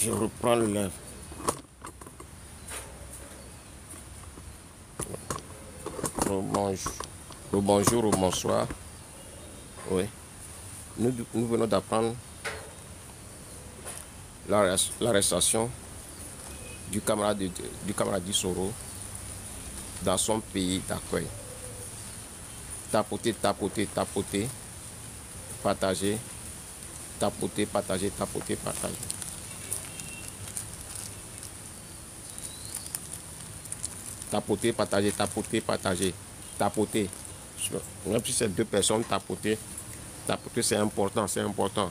Je reprends le lèvre. Bonjour ou bonsoir. Oui. Nous venons d'apprendre l'arrestation du camarade Dissoro dans son pays d'accueil. Tapoter, tapoter, tapoter, partager, tapoter, partager, tapoter, partager. Tapoter, partager, tapoter, partager, tapoter. Même si c'est deux personnes, tapoter, tapoter, c'est important, c'est important.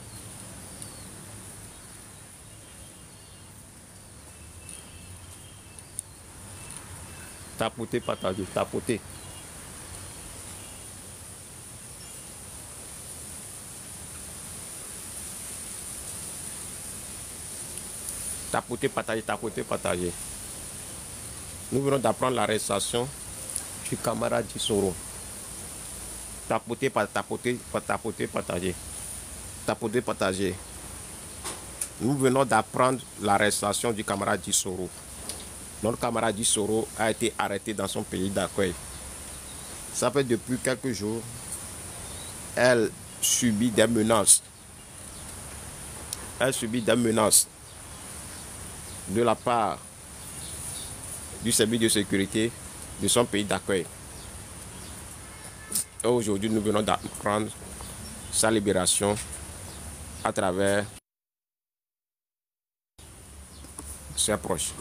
Tapoter, partager, tapoter. Tapoter, partager, tapoter, partager. Nous venons d'apprendre l'arrestation du camarade Dissoro. Tapoter, tapoter, tapoter, partager. Tapoter, partager. Nous venons d'apprendre l'arrestation du camarade Dissoro. Notre camarade Dissoro a été arrêté dans son pays d'accueil. Ça fait depuis quelques jours, elle subit des menaces. Elle subit des menaces de la part du service de sécurité de son pays d'accueil. Aujourd'hui, nous venons d'apprendre sa libération à travers ses proches.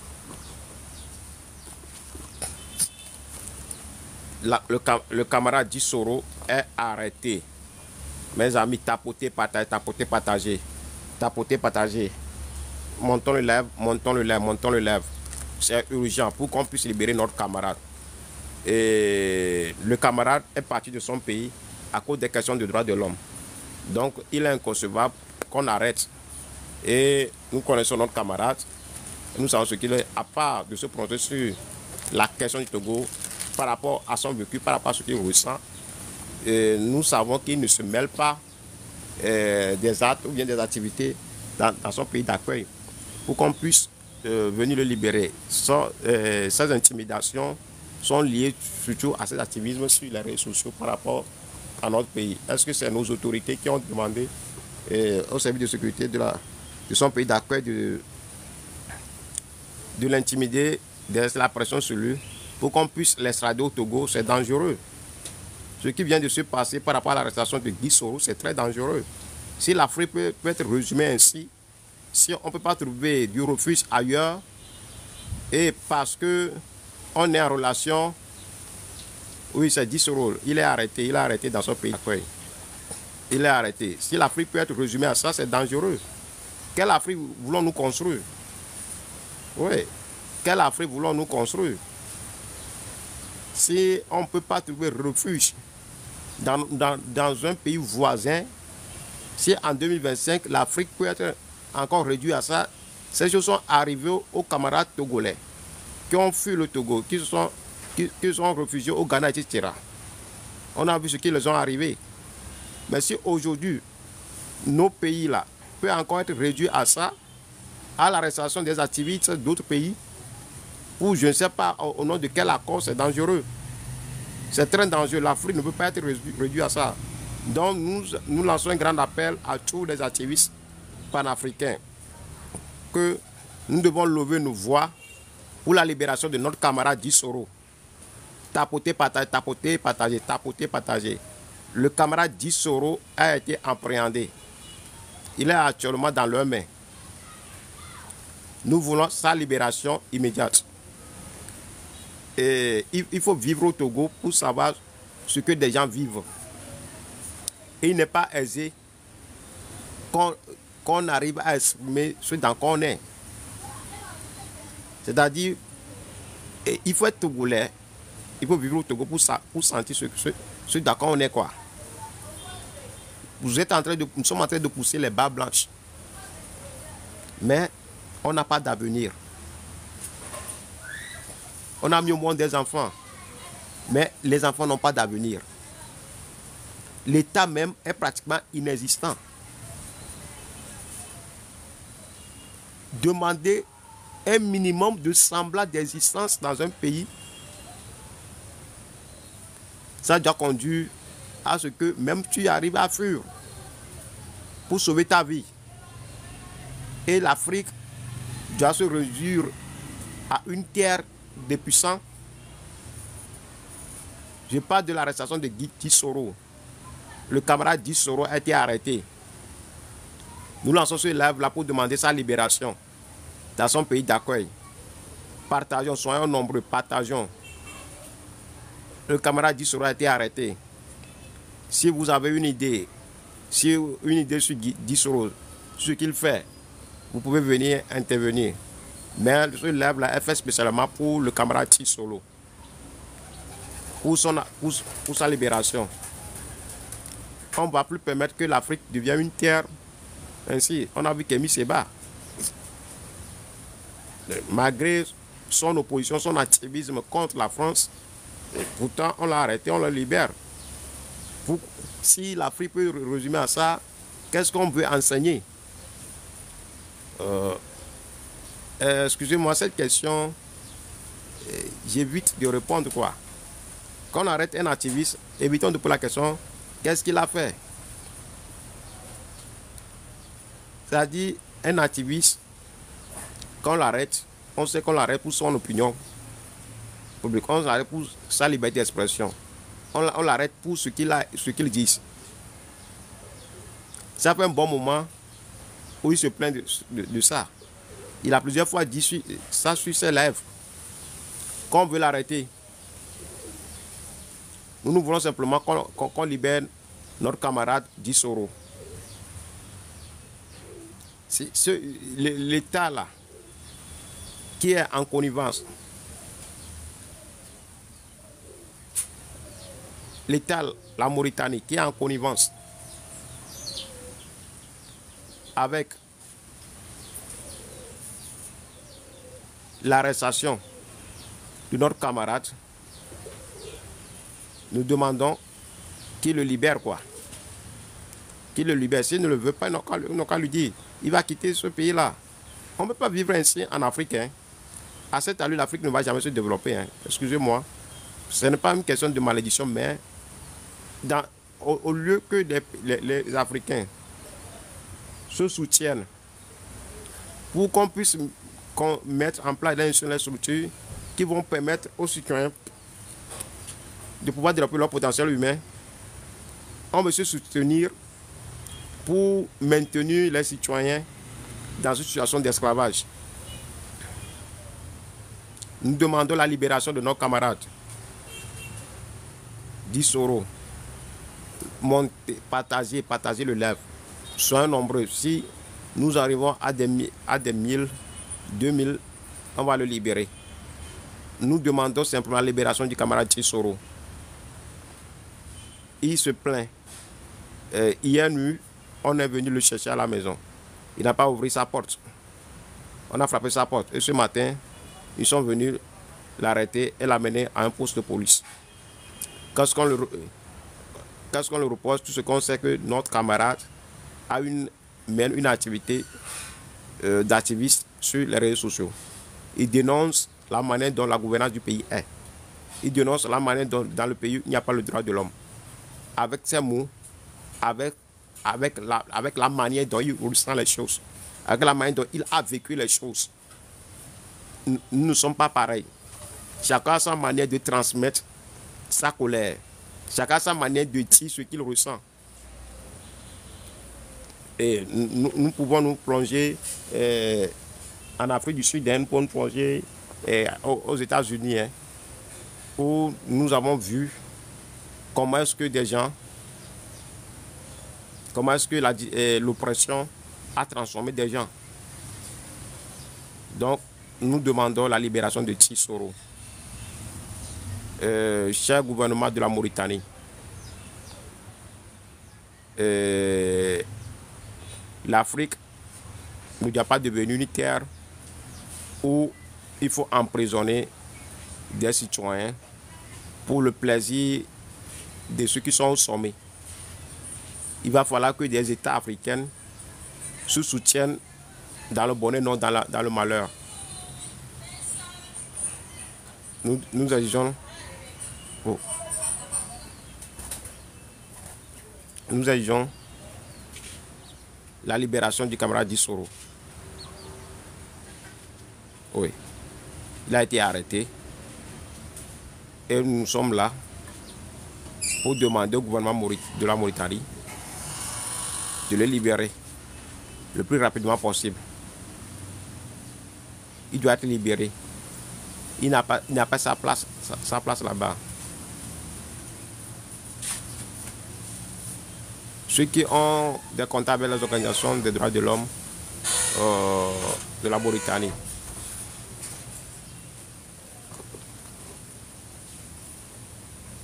Le camarade Dissoro est arrêté. Mes amis, tapotez, partagez, tapotez, partagez. Tapotez, partagez. Montons le lèvre, montons le lèvre, montons le lèvre. C'est urgent pour qu'on puisse libérer notre camarade. Et le camarade est parti de son pays à cause des questions de droits de l'homme. Donc, il est inconcevable qu'on arrête. Et nous connaissons notre camarade. Nous savons ce qu'il est, à part de se prononcer sur la question du Togo, par rapport à son vécu, par rapport à ce qu'il ressent. Nous savons qu'il ne se mêle pas des actes ou bien des activités dans son pays d'accueil pour qu'on puisse venir le libérer. Ces intimidations sont liées surtout à ces activismes sur les réseaux sociaux par rapport à notre pays. Est-ce que c'est nos autorités qui ont demandé au service de sécurité de son pays d'accueil de l'intimider, de la pression sur lui pour qu'on puisse l'extrader au Togo? C'est dangereux. Ce qui vient de se passer par rapport à l'arrestation de Dissoro, c'est très dangereux. Si l'Afrique peut être résumée ainsi, si on ne peut pas trouver du refuge ailleurs, et parce qu'on est en relation, oui, c'est Dissoro, il est arrêté dans son pays d'accueil. Il est arrêté. Si l'Afrique peut être résumée à ça, c'est dangereux. Quelle Afrique voulons-nous construire? Oui, quelle Afrique voulons-nous construire? Si on ne peut pas trouver refuge dans un pays voisin, si en 2025 l'Afrique peut être encore réduite à ça, ces choses sont arrivées aux camarades togolais qui ont fui le Togo, qui sont réfugiés au Ghana, etc. On a vu ce qui les ont arrivés. Mais si aujourd'hui, nos pays-là peuvent encore être réduits à ça, à l'arrestation des activistes d'autres pays, ou je ne sais pas au nom de quel accord, c'est dangereux. C'est très dangereux. L'Afrique ne peut pas être réduite à ça. Donc nous lançons un grand appel à tous les activistes panafricains que nous devons lever nos voix pour la libération de notre camarade Dissoro. Tapoter, partager, tapoter, partager, tapoter, partager. Le camarade Dissoro a été appréhendé. Il est actuellement dans leurs mains. Nous voulons sa libération immédiate. Et il faut vivre au Togo pour savoir ce que des gens vivent. Et il n'est pas aisé qu'on arrive à exprimer ce dans qu'on est. C'est-à-dire, il faut être togolais, il faut vivre au Togo pour sentir ce dans qu'on est, quoi. Nous sommes en train de pousser les barres blanches. Mais on n'a pas d'avenir. On a mis au monde des enfants, mais les enfants n'ont pas d'avenir. L'État même est pratiquement inexistant. demander un minimum de semblable d'existence dans un pays, ça doit conduire à ce que même tu arrives à fuir pour sauver ta vie. Et l'Afrique doit se réduire à une terre de puissants. Je parle de l'arrestation de Guy Soro. Le camarade Guy Soro a été arrêté. Nous lançons ce live là pour demander sa libération dans son pays d'accueil. Partageons, soyons nombreux, partageons. Le camarade Guy Soro a été arrêté. Si vous avez une idée, sur Guy Soro, sur ce qu'il fait, vous pouvez venir intervenir. Mais ce live là est fait spécialement pour le camarade Guy Soro. Pour sa libération. On ne va plus permettre que l'Afrique devienne une terre. Ainsi, on a vu Kémy Séba. Malgré son opposition, son activisme contre la France, et pourtant on l'a arrêté, on le libère. Si l'Afrique peut résumer à ça, qu'est-ce qu'on veut enseigner? Excusez-moi, cette question, j'évite de répondre quoi. Quand on arrête un activiste, évitons de poser la question, qu'est-ce qu'il a fait? C'est-à-dire, un activiste, quand on l'arrête, on sait qu'on l'arrête pour son opinion publique, on l'arrête pour sa liberté d'expression, on l'arrête pour ce qu'il dit. Ça fait un bon moment où il se plaint de ça. Il a plusieurs fois dit ça sur ses lèvres, qu'on veut l'arrêter. Nous voulons simplement qu'on libère notre camarade Guy Soro. L'État là, qui est en connivence, l'État, la Mauritanie, qui est en connivence avec l'arrestation de notre camarade, nous demandons qu'il le libère quoi. Qu'il le libère. S'il ne le veut pas, il n'a qu'à lui dire. Il va quitter ce pays-là. On ne peut pas vivre ainsi en Afrique. Hein. À cette allure, l'Afrique ne va jamais se développer. Hein. Excusez-moi. Ce n'est pas une question de malédiction, mais au lieu que les Africains se soutiennent pour qu'on puisse mettre en place des structures qui vont permettre aux citoyens de pouvoir développer leur potentiel humain, on veut se soutenir pour maintenir les citoyens dans une situation d'esclavage. Nous demandons la libération de nos camarades. Guy Soro, partagez le live. Soyons nombreux. Si nous arrivons à des 1000, 2000, on va le libérer. Nous demandons simplement la libération du camarade Guy Soro. Il se plaint. Hier nuit, on est venu le chercher à la maison. Il n'a pas ouvert sa porte. On a frappé sa porte. Et ce matin, ils sont venus l'arrêter et l'amener à un poste de police. Qu'est-ce qu'on le repose? Tout ce qu'on sait que notre camarade mène une activité d'activiste sur les réseaux sociaux. Il dénonce la manière dont la gouvernance du pays est. Il dénonce la manière dont dans le pays il n'y a pas le droit de l'homme. Avec ses mots, avec la manière dont il ressent les choses, avec la manière dont il a vécu les choses. Nous ne sommes pas pareils. Chacun a sa manière de transmettre sa colère. Chacun a sa manière de dire ce qu'il ressent. Et nous pouvons nous plonger en Afrique du Sud, nous pouvons nous plonger aux États-Unis, hein, où nous avons vu comment est-ce que des gens, comment est-ce que l'oppression a transformé des gens. Donc, nous demandons la libération de Guy Soro. Cher gouvernement de la Mauritanie, l'Afrique ne doit pas devenir une terre où il faut emprisonner des citoyens pour le plaisir de ceux qui sont au sommet. Il va falloir que des États africains se soutiennent dans le bonheur, non dans le malheur. Nous exigeons, oh, nous exigeons la libération du camarade Dissoro. Oui, il a été arrêté et nous sommes là pour demander au gouvernement de la Mauritanie de le libérer le plus rapidement possible. Il doit être libéré. Il n'a pas sa place là-bas. Ceux qui ont des contacts avec les organisations des droits de l'homme de la Mauritanie,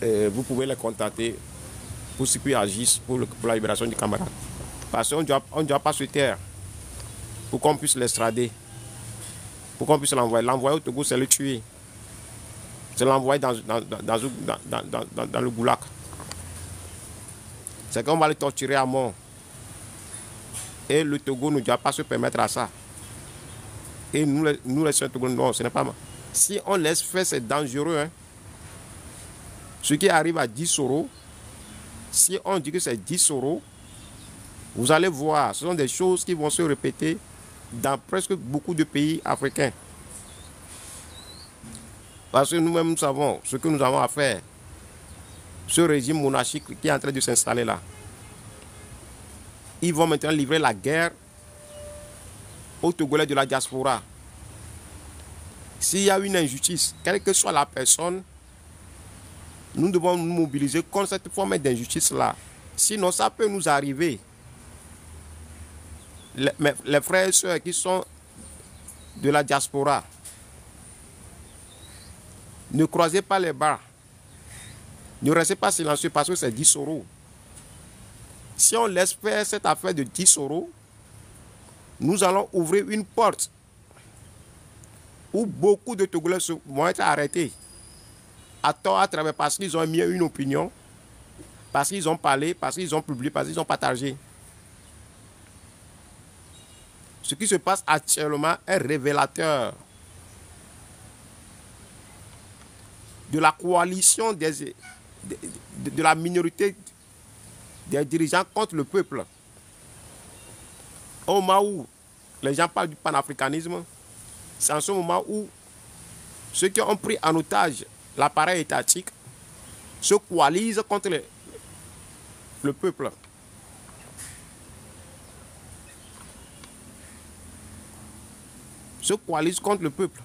vous pouvez les contacter pour ceux qui agissent pour la libération du camarade. Parce qu'on ne doit pas se taire pour qu'on puisse l'extrader, pour qu'on puisse l'envoyer. L'envoyer au Togo, c'est le tuer. C'est l'envoyer dans le goulag. C'est qu'on va le torturer à mort. Et le Togo ne doit pas se permettre à ça. Et nous les Togo, non, ce n'est pas mal. Si on laisse faire, c'est dangereux. Hein. Ce qui arrive à Dissoro, si on dit que c'est Dissoro, vous allez voir, ce sont des choses qui vont se répéter dans presque beaucoup de pays africains. Parce que nous-mêmes, nous savons ce que nous avons à faire. Ce régime monarchique qui est en train de s'installer là. Ils vont maintenant livrer la guerre aux Togolais de la diaspora. S'il y a une injustice, quelle que soit la personne, nous devons nous mobiliser contre cette forme d'injustice-là. Sinon, ça peut nous arriver. Les frères et sœurs qui sont de la diaspora, ne croisez pas les bras. Ne restez pas silencieux parce que c'est Dissoro. Si on laisse faire cette affaire de Dissoro, nous allons ouvrir une porte où beaucoup de Togolais vont être arrêtés. À tort, à travers, parce qu'ils ont mis une opinion, parce qu'ils ont parlé, parce qu'ils ont publié, parce qu'ils ont partagé. Ce qui se passe actuellement est révélateur de la coalition de la minorité des dirigeants contre le peuple. Au moment où les gens parlent du panafricanisme, c'est en ce moment où ceux qui ont pris en otage l'appareil étatique se coalisent contre le peuple. Se coalisent contre le peuple.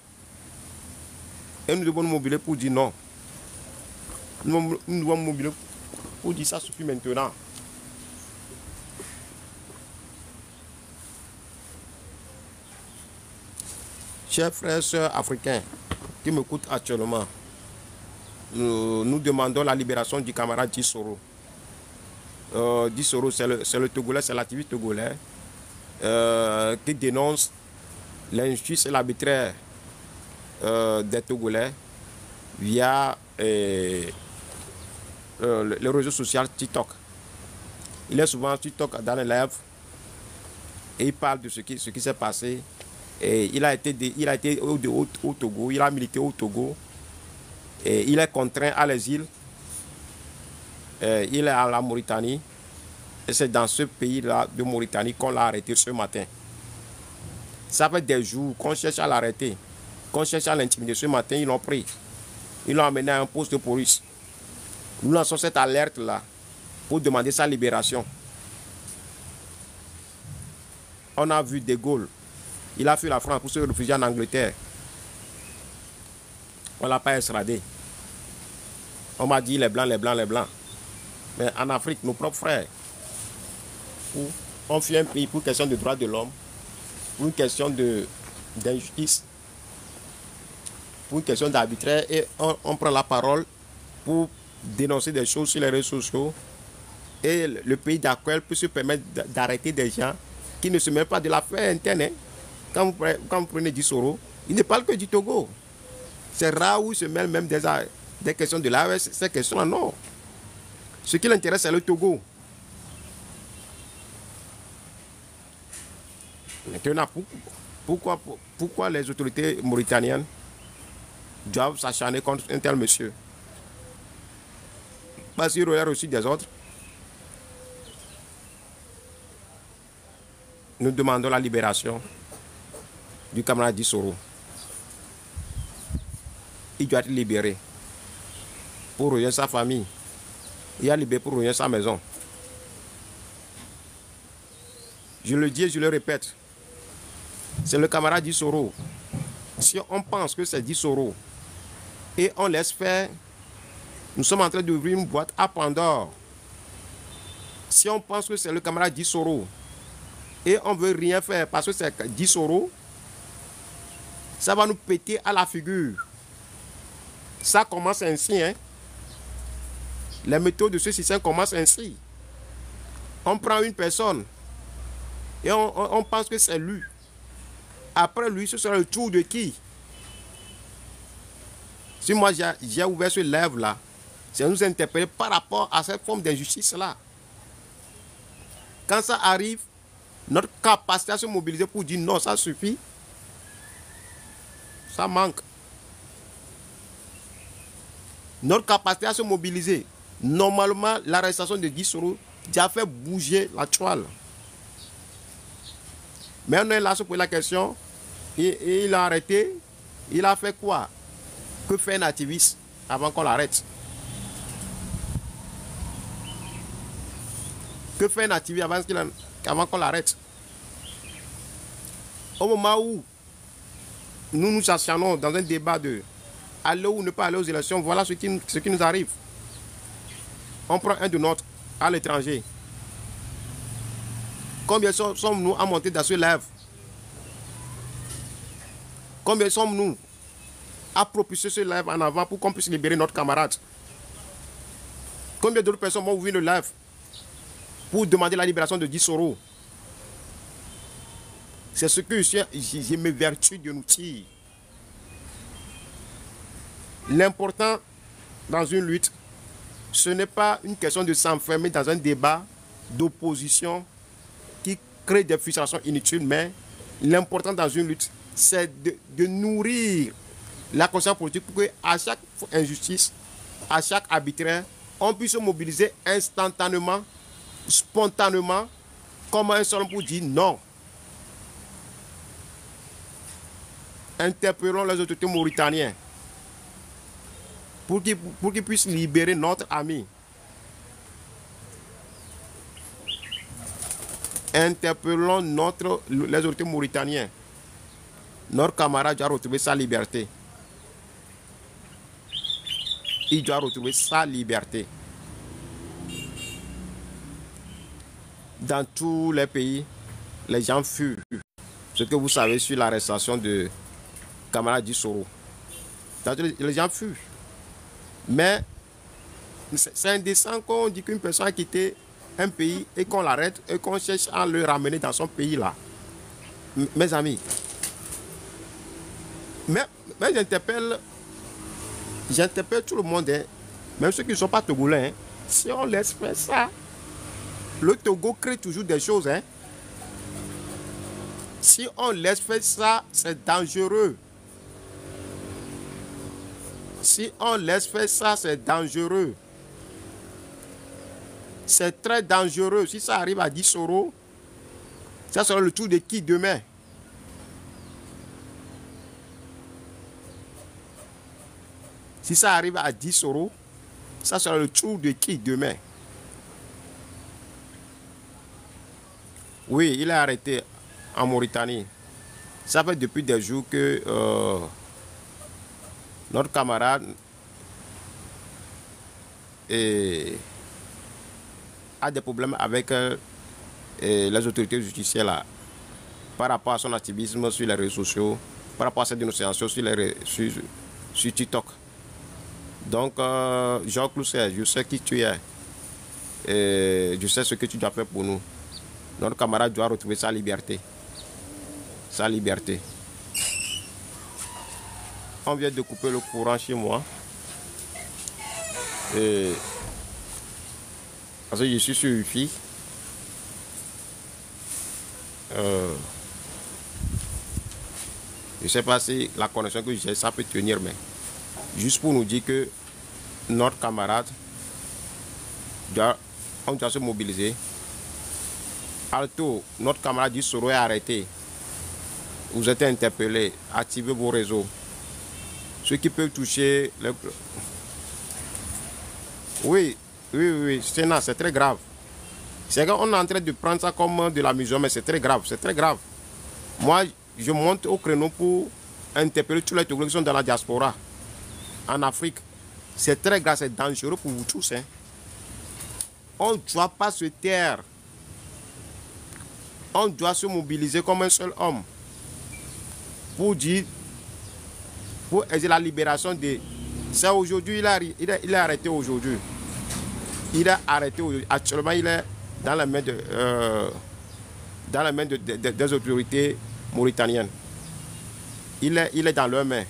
Et nous devons nous mobiliser pour dire non. Nous devons nous mobiliser pour dire ça suffit maintenant. Chers frères et sœurs africains qui m'écoutent actuellement, nous demandons la libération du camarade Dissoro. Dissoro, c'est le Togolais, c'est l'activiste togolais qui dénonce l'injustice et l'arbitraire des Togolais via le réseau social TikTok. Il est souvent TikTok dans les lives et il parle de ce qui s'est passé. Et il a été au Togo, il a milité au Togo. Et il est contraint à l'exil. Il est à la Mauritanie. Et c'est dans ce pays-là de Mauritanie qu'on l'a arrêté ce matin. Ça fait des jours qu'on cherche à l'arrêter, qu'on cherche à l'intimider. Ce matin, ils l'ont pris. Ils l'ont amené à un poste de police. Nous lançons cette alerte-là pour demander sa libération. On a vu De Gaulle. Il a fui la France pour se réfugier en Angleterre. On ne l'a pas extradé. On m'a dit les blancs, les blancs, les blancs. Mais en Afrique, nos propres frères, on fuit un pays pour une question de droits de l'homme, pour une question d'injustice, pour une question d'arbitraire, et on prend la parole pour dénoncer des choses sur les réseaux sociaux. Et le pays d'accueil peut se permettre d'arrêter des gens qui ne se mettent pas de l'affaire interne. Hein. Quand vous prenez Dissoro, il ne parle que du Togo. C'est rare où il se mêle même des questions de l'AES, ces questions-là, non. Ce qui l'intéresse, c'est le Togo. Maintenant, pourquoi les autorités mauritaniennes doivent s'acharner contre un tel monsieur? Parce qu'il aurait reçu des ordres. Nous demandons la libération du camarade Dissoro. Il doit être libéré pour rejoindre sa famille. Il a libéré pour rejoindre sa maison. Je le dis et je le répète. C'est le camarade Dissoro. Si on pense que c'est Dissoro et on laisse faire, nous sommes en train d'ouvrir une boîte à Pandore. Si on pense que c'est le camarade Dissoro et on veut rien faire parce que c'est Dissoro, ça va nous péter à la figure. Ça commence ainsi, hein. Les méthodes de ce système commencent ainsi. On prend une personne et on pense que c'est lui. Après lui, ce sera le tour de qui? Si moi j'ai ouvert ce live-là, c'est nous interpeller par rapport à cette forme d'injustice-là. Quand ça arrive, notre capacité à se mobiliser pour dire non, ça suffit, ça manque. Notre capacité à se mobiliser. Normalement, l'arrestation de Dissoro a fait bouger la toile. Mais on est là se poser la question. Et il a arrêté. Il a fait quoi? Que fait un activiste avant qu'on l'arrête? Que fait un activiste avant qu'on l'arrête? Au moment où nous nous acharnons dans un débat de aller ou ne pas aller aux élections, voilà ce qui nous arrive. On prend un de nôtres à l'étranger. Combien sommes-nous à monter dans ce live? Combien sommes-nous à propulser ce live en avant pour qu'on puisse libérer notre camarade? Combien d'autres personnes vont ouvrir le live pour demander la libération de Dissoro? C'est ce que j'ai mes vertus de nous dire. L'important dans une lutte, ce n'est pas une question de s'enfermer dans un débat d'opposition qui crée des frustrations inutiles, mais l'important dans une lutte, c'est de nourrir la conscience politique pour qu'à chaque injustice, à chaque arbitraire, on puisse se mobiliser instantanément, spontanément, comme un seul homme pour dire non. Interpellons les autorités mauritaniennes pour qu'ils puissent libérer notre ami. Interpellons les autorités mauritaniennes. Notre camarade doit retrouver sa liberté. Il doit retrouver sa liberté. Dans tous les pays, les gens fuient. Ce que vous savez sur l'arrestation de camarade Dissoro. Les gens fuient. Mais c'est indécent qu'on dit qu'une personne a quitté un pays et qu'on l'arrête et qu'on cherche à le ramener dans son pays là. Mes amis. Mais j'interpelle tout le monde, hein, même ceux qui ne sont pas togolais. Hein. Si on laisse faire ça, le Togo crée toujours des choses. Hein. Si on laisse faire ça, c'est dangereux. Si on laisse faire ça, c'est dangereux. C'est très dangereux. Si ça arrive à Dissoro, ça sera le tour de qui demain? Si ça arrive à 10 euros, ça sera le tour de qui demain? Oui, il est arrêté en Mauritanie. Ça fait depuis des jours que notre camarade a des problèmes avec les autorités judiciaires là, par rapport à son activisme sur les réseaux sociaux, par rapport à cette dénonciation sur TikTok. Donc, Jean Clousset, je sais qui tu es. Et je sais ce que tu dois faire pour nous. Notre camarade doit retrouver sa liberté. Sa liberté. On vient de couper le courant chez moi. Parce que je suis sur Wi-Fi. Je ne sais pas si la connexion que j'ai, ça peut tenir, mais juste pour nous dire que notre camarade, on doit se mobiliser. Alto, notre camarade du Soro est arrêté. Vous êtes interpellé. Activez vos réseaux. Ceux qui peuvent toucher... Oui, c'est très grave. C'est qu'on est en train de prendre ça comme de l'amusement, mais c'est très grave, c'est très grave. Moi, je monte au créneau pour interpeller tous les Togolais qui sont dans la diaspora, en Afrique. C'est très grave, c'est dangereux pour vous tous. Hein. On ne doit pas se taire. On doit se mobiliser comme un seul homme pour dire, pour aider la libération de... C'est aujourd'hui, il est arrêté aujourd'hui. Il est arrêté aujourd'hui. Actuellement, il est dans la main des autorités mauritaniennes. Il est dans leurs mains.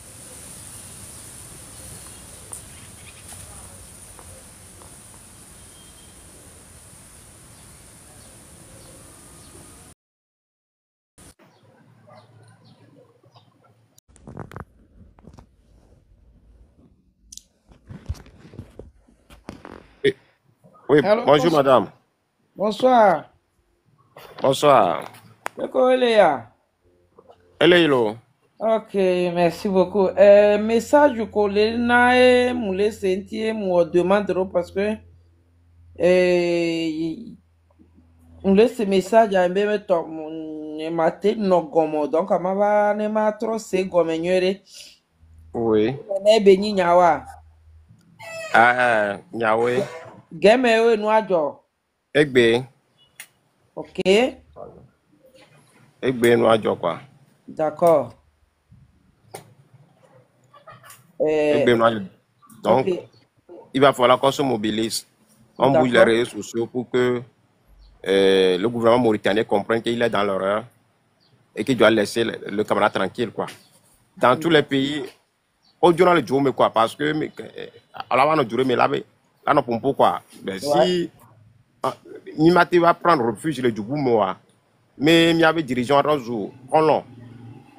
Oui, oui, Allô, bonjour madame. bonsoir. Bonsoir. D'accord, Eléa. Hello. Ok, merci beaucoup. Message collé na moulé senti mo demande parce que moulé ce message a mbé me to ne mate no gomo donc amava ne ma trop se gomo nyere Oui. ne be ni nyawa Ah, Yahweh. geme we no ajo. Egbe. Ok, Egbe no ajo quoi. d'accord. Egbe no ajo. Donc, Ok, il va falloir qu'on se mobilise. On bouge les d'accord. réseaux sociaux pour que le gouvernement mauritanien comprenne qu'il est dans l'horreur et qu'il doit laisser le camarade tranquille, quoi. Dans tous les pays, au durant le jour, mais quoi, parce que, alors, on a duré, mais là, on a pour quoi. Mais Ouais, si, Nimate va prendre refuge le Djougou, moi, mais il y avait dirigeant un jour,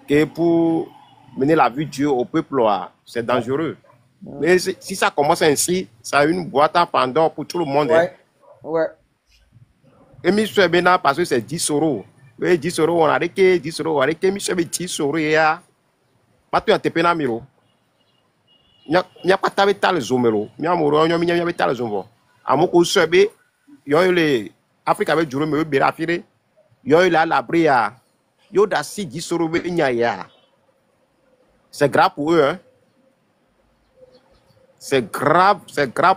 que pour mener la vie de Dieu au peuple, c'est dangereux. Mais si ça commence ainsi, ça a une boîte à Pandore pour tout le monde. Hein. ouais, ouais. Et Michel Bena, parce que c'est 10 euros. Oui, 10 euros, on a arrêté 10 euros, on a arrêté Michel 10 euros. Il y a pas de TP Miro. Il n'y a pas de tal zomero. Il y a un tal zombo. À mon coup, il y a eu les Afrique avec du remède, il y a eu la bria. Il y a eu 10 euros. C'est grave pour eux. Hein. C'est grave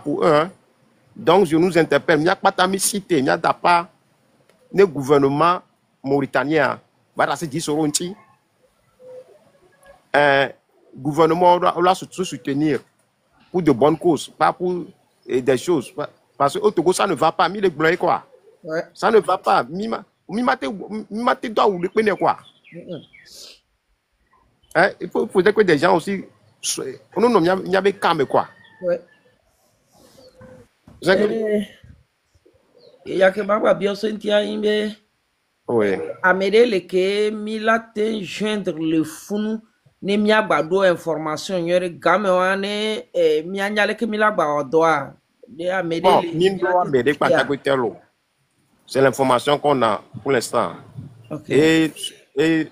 pour eux. Hein. Donc, je nous interpelle. Il n'y a pas de cité, il n'y a pas le gouvernement mauritanien. Voilà, c'est 10 euros. Le gouvernement doit se soutenir pour de bonnes causes, pas pour des choses. Parce qu'au Togo, ça ne va pas. Les blancs, quoi. Ouais. Ça ne va pas. Mimate doit ou le connaître, quoi. Hein? Il faut dire que des gens aussi. Non, il y avait calme, quoi. Ouais. Il y a que ma bien senti à imbe. Oui. Amédée le que mila te joindre le funu ne mia gbado information yore game wane mia nyale ke mila gba odoa de Amédée le c'est l'information qu'on a pour l'instant. Okay. Et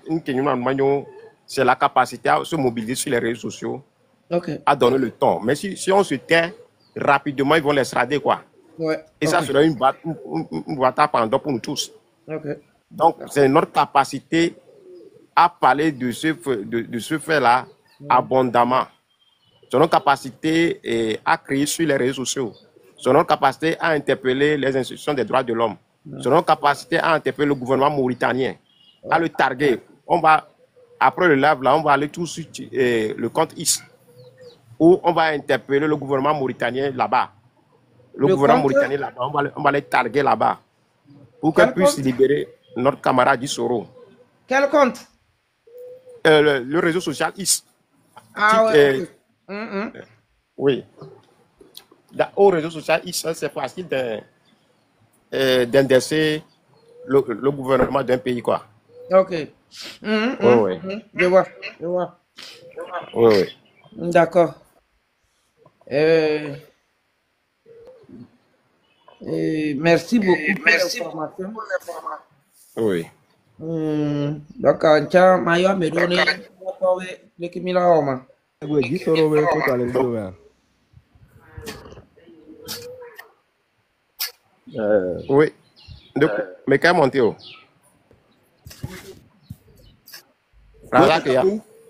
c'est la capacité à se mobiliser sur les réseaux sociaux, Okay. à donner le temps. Mais si on se tait rapidement, ils vont les strader, quoi. Ouais. Et ça sera une bataille pendant pour nous tous. Okay. Donc, c'est notre capacité à parler de ce fait-là abondamment. C'est notre capacité à créer sur les réseaux sociaux. C'est notre capacité à interpeller les institutions des droits de l'homme. C'est notre capacité à interpeller le gouvernement mauritanien, à le targuer. On va, après le live, là, on va aller tout sur le compte IS, où on va interpeller le gouvernement mauritanien là-bas. Le gouvernement mauritanien là-bas, on va les targuer là-bas pour qu'ils puissent libérer notre camarade Soro. Quel compte? Le réseau social IS. Ah ouais. Oui. Au réseau social IS, c'est facile d'indexer le gouvernement d'un pays, quoi. Ok. Oui, oui. Je vois, je vois. Oui, oui. D'accord. Merci beaucoup pour l'information. Oui. Donc, tiens, Mayo me donne le Kimila Oma. Gue gisoro be foto ale video be. Oui. Mais quand monter oh. Razak ya.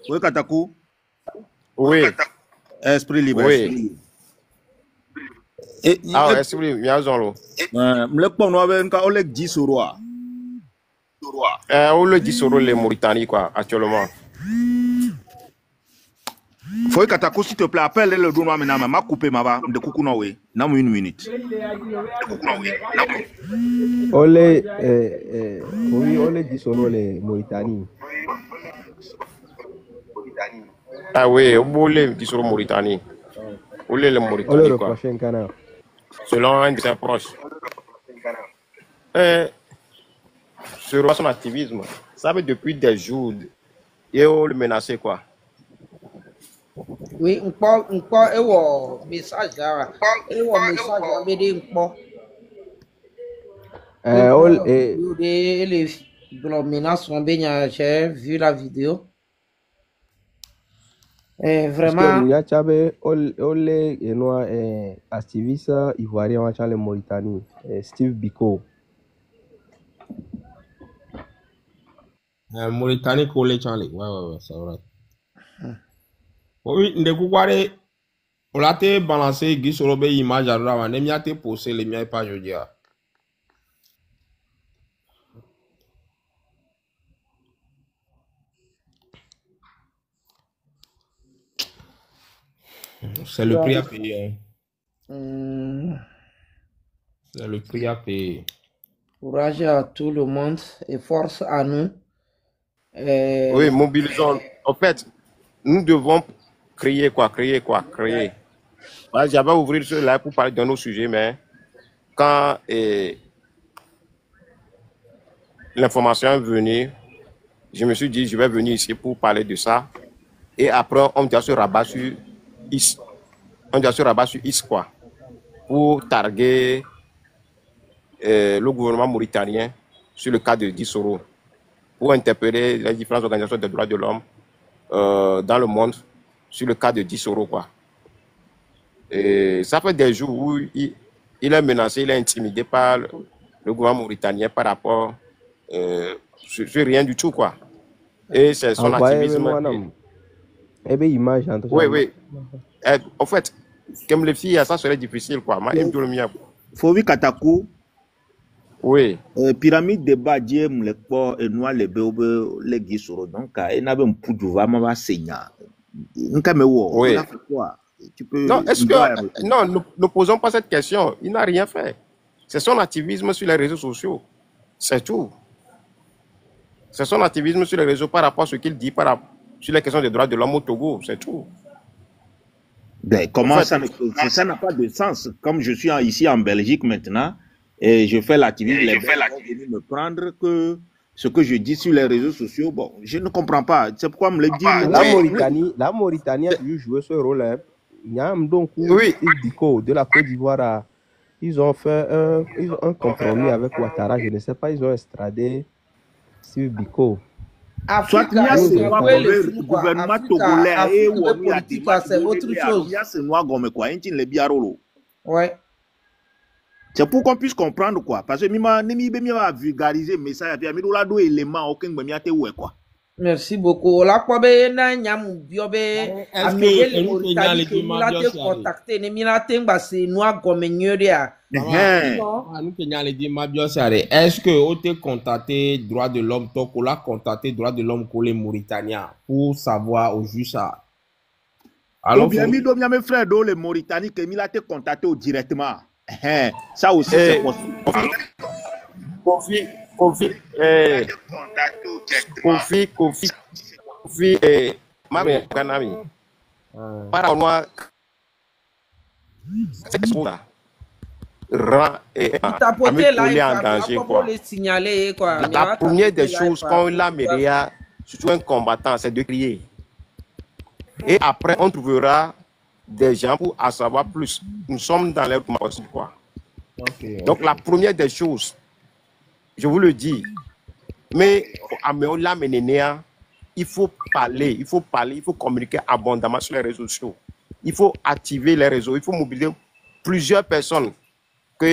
Oui, Katakou. Oui. Esprit libre. Oui. Esprit libre. Ah, esprit libre, bien zolo. Mlek pon no be nka olek gisoro a. On le dit sur les Mauritanie quoi actuellement. Faut Katakou s'il te plaît appelle le don maintenant m'a coupé ma va de coucou no we. Na mu 1 minute. Ole oui ole gisoro le Mauritanie. Ah oui, on le dit sur Mauritanie. On le Mauritanie Ole le quoi. prochain canal. Selon un de ses proches. Sur son activisme, ça fait depuis des jours et on le menaçait quoi. Oui, un message là. Message là, mais des les menaces sont bien, j'ai vu la vidéo. Vraiment. Il y a chabe ole enoa activiste ivoirien en Chale Mauritanie, Steve Biko. Mauritanie collé Charlie. Ouais, c'est vrai. Oui, ne coucouare. On l'a été balancé, Guy sur l'obé image à l'heure, on a été posé les miens pas jeudi. C'est le prix à payer. C'est le prix à payer. Courage à tout le monde et force à nous. Oui, mobilisons. En fait, nous devons créer. J'avais ouvert cela pour parler de nos sujets, mais quand l'information est venue, je me suis dit, je vais venir ici pour parler de ça. Et après, on doit se rabattre sur IS. Quoi. Pour targuer le gouvernement mauritanien sur le cas de Dissoro. Pour interpeller les différentes organisations des droits de l'homme dans le monde sur le cas de Dissoro, quoi. Et ça fait des jours où il est menacé, il est intimidé par le gouvernement mauritanien par rapport sur rien du tout, quoi. Et c'est son activisme. Image, oui. En fait, comme les filles, ça serait difficile, quoi. Faut vi Katakou. Oui. Pyramide de Badie, Mlekpo, et Noir, les Béobe, les Gisoro. Donc, il y a un peu de vama va saigner. Oui. Non, est-ce que. Non, ne posons pas cette question. Il n'a rien fait. C'est son activisme sur les réseaux sociaux. C'est tout. C'est son activisme sur les réseaux par rapport à ce qu'il dit sur les questions des droits de l'homme au Togo. C'est tout. Ben, comment en fait, ça n'a pas de sens. Comme je suis ici en Belgique maintenant, et je fais l'activisme, les gens vont venir me prendre que ce que je dis sur les réseaux sociaux, bon, je ne comprends pas. C'est pourquoi me le dire. La Mauritanie a dû jouer ce rôle. Donc, de la Côte d'Ivoire, ils ont fait un compromis avec Ouattara. Je ne sais pas, ils ont extradé Steve Biko. Soit il y a le gouvernement togolais et c'est autre chose. Il y a ce noir comme quoi, les biarolo. Ouais. C'est pour qu'on puisse comprendre quoi. Parce que mi va vulgariser le message et mi do élément aucun me miate ouais quoi. Merci beaucoup. La quoi be na nyam biobe amele le Mauritanie que nous l'a contacté ne mi la temba c'est noir comme nyoria. Est-ce que vous avez contacté droit de l'homme Toko l'a contacté droit de l'homme pour les Mauritaniens pour savoir au juste ça? Alors bien mi do mes frères do les Mauritaniens que mi l'a contacté directement. Ça aussi c'est possible. Kofi, Mami Kanami. Para moi, c'est ça. rend tapoter là, il en danger, quoi. le signaler, quoi. La première des choses, quand la média, surtout un combattant, c'est de crier. Et après, on trouvera des gens pour en savoir plus. Nous sommes dans l'air aussi, quoi. Okay, donc, la première des choses, je vous le dis, mais à Meola Menénéa, il faut parler, il faut communiquer abondamment sur les réseaux sociaux. Il faut activer les réseaux, il faut mobiliser plusieurs personnes. Donc,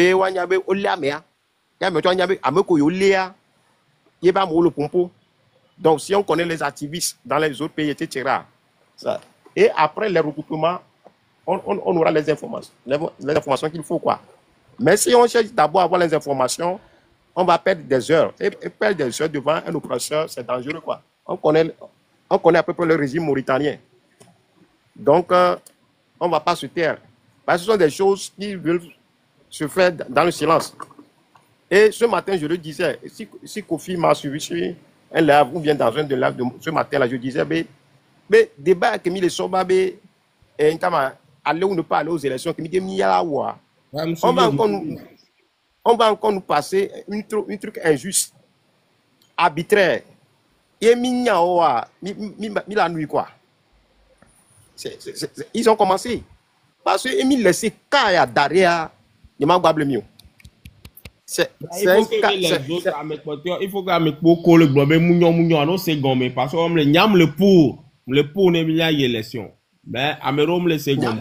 si on connaît les activistes dans les autres pays, etc. Ça. Et après les regroupements, on aura les informations qu'il faut, quoi. Mais si on cherche d'abord à avoir les informations, on va perdre des heures. Et perdre des heures devant un oppresseur, c'est dangereux, quoi. On connaît à peu près le régime mauritanien. Donc, on ne va pas se taire. Parce que ce sont des choses qui veulent se faire dans le silence. Et ce matin, je le disais, si Kofi m'a suivi sur un live ou bien dans un de live de ce matin-là, je disais, mais débat avec Emile Soba, et aller ou ne pas aller aux élections, on va encore nous passer un truc injuste, arbitraire. Et la nuit, quoi. Ils ont commencé. Parce que Emile laissé Kaya derrière, il m'a gâblé mieux. Il faut que les autres le globe mounion non c'est gommé parce que on le nyam le pour ne bien élection. Ben amérom le second.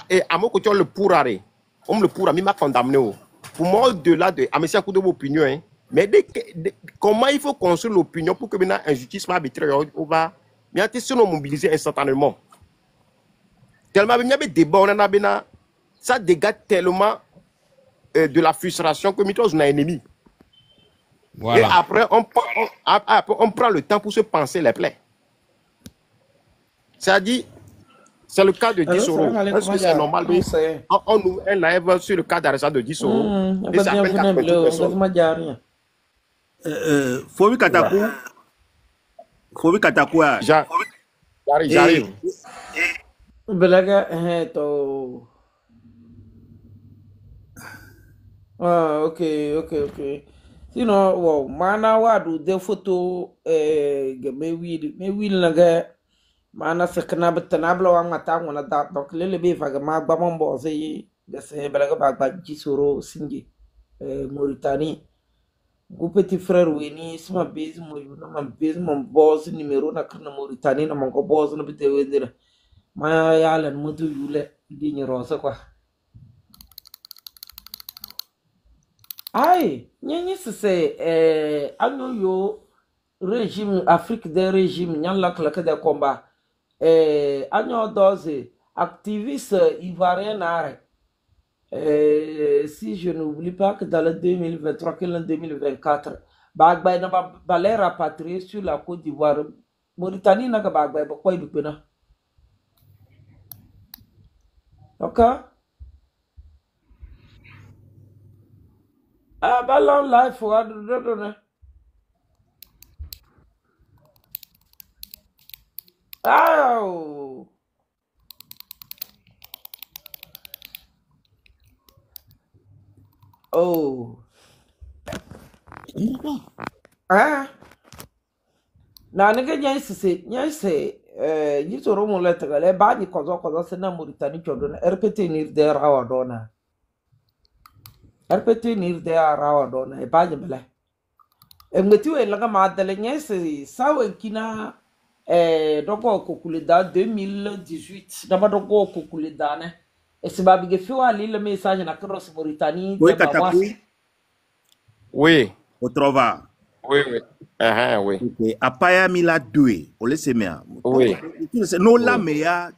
Et à mon côté le pour arrêt. On le pour m'a condamné. Pour moi au-delà de monsieur coup de opinion hein. Mais comment il faut construire l'opinion pour que maintenant injustice arbitraire on va bien se mobiliser instantanément. Tellement bien débat on a bien ça dégage tellement de la frustration que nous sommes un ennemi. Voilà. Et après on prend le temps pour se penser les plaies. C'est-à-dire, c'est le cas de 10 euros. Est-ce que c'est normal? On nous un live sur le cas d'arrêt de 10 euros. Et ça appelle 80 personnes. Fobi Katakou. J'arrive. Belaga, ah, ok. Sinon, wow, mana wadu de photo me will naga mana sekna betanabla wa mata ngona da donc le be vaga ma ba mon bo se de se belaga ba jisoro singi Mauritanie. Go petit frère weni sma base mo yuna ma base mon boss numéro na kana Mauritanie na mon ko boss na bite wedira ma yalan mudu yule di rosa quoi. Aïe, n'y c'est yo régime Afrique des régimes n'y la claque des combats agno dose activiste ivoirien arrêt si je n'oublie pas que dans le 2023 que le 2024 bagba na les rapatrier sur la Côte d'Ivoire Mauritanie na ka bagba ba koy bipena OK. Ah, ballon live for donner. Oh. Oh. Ah. Na nige nyase yi toro mo letra le ba ni kozo se na Mauritanie chodona RPT ni der awadona. RPT nir de arawa dona e baje bele e ngeti we laga madele nyese sawe kina doko kokulida 2018 daba doko kokulida ne e se babige fiwa li le message na cross Mauritanie oui Katakou oui Otrova oui oui okay apaya mila doué on le sait bien oui no la meya